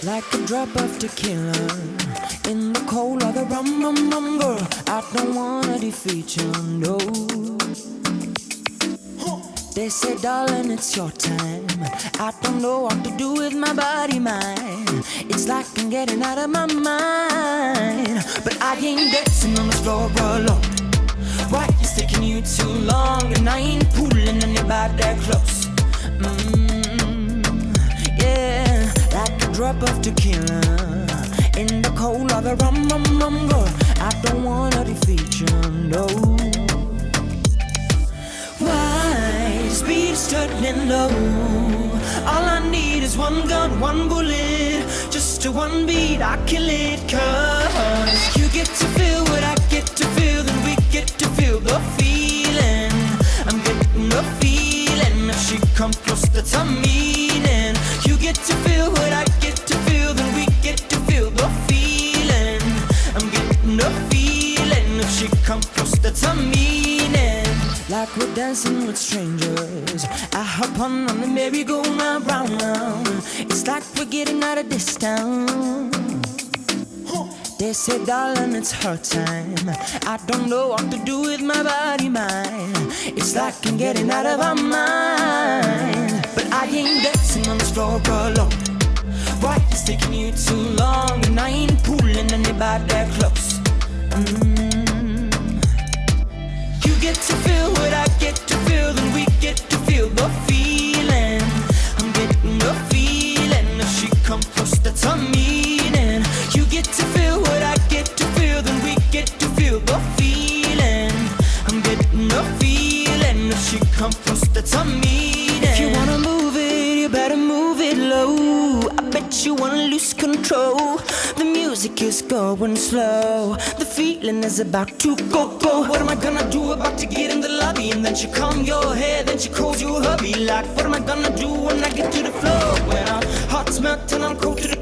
Like a drop of tequila in the cold of the rum, rum, rum, girl. I don't wanna defeat you, no. They say, darling, it's your time. I don't know what to do with my body, mine. It's like I'm getting out of my mind. But I ain't dancing on the floor alone. Why it's taking you too long? And I ain't pulling anybody that close. Yeah, like a drop of tequila in the cold of the rum, rum, rum, girl. I don't wanna defeat you, no. Why speed's turning low? All I need is one gun, one bullet, just to one beat, I kill it. 'Cause you get to feel what I get to feel, then we get to feel the feeling. I'm getting the feeling. If she comes close, that's a meaning. You get to feel what I get to feel, then we get to feel the feeling. I'm getting the feeling. If she comes close, that's a meaning. Like we're dancing with strangers, I hop on the merry-go-round. It's like we're getting out of this town. They say, darling, it's her time. I don't know what to do with my body, mine. It's like I'm getting out of my mind. But I ain't dancing on this floor alone. Why it's taking you too long? And I ain't pulling anybody that close. You get to feel what I get to feel, then we get to feel the feeling. I'm getting the feeling. If she comes close, that's a meaning. You get to feel what I get to feel, then we get to feel the feeling. I'm getting the feeling. If she comes close, that's a meaning. If you wanna move it, you better move it low. I bet you wanna lose control. The music is going slow. The feeling is about to go. What am I gonna do about to get in the lobby? And then she comb your hair, then she calls you hubby. Like, what am I gonna do when I get to the floor? When our hearts melt and I'm cold to the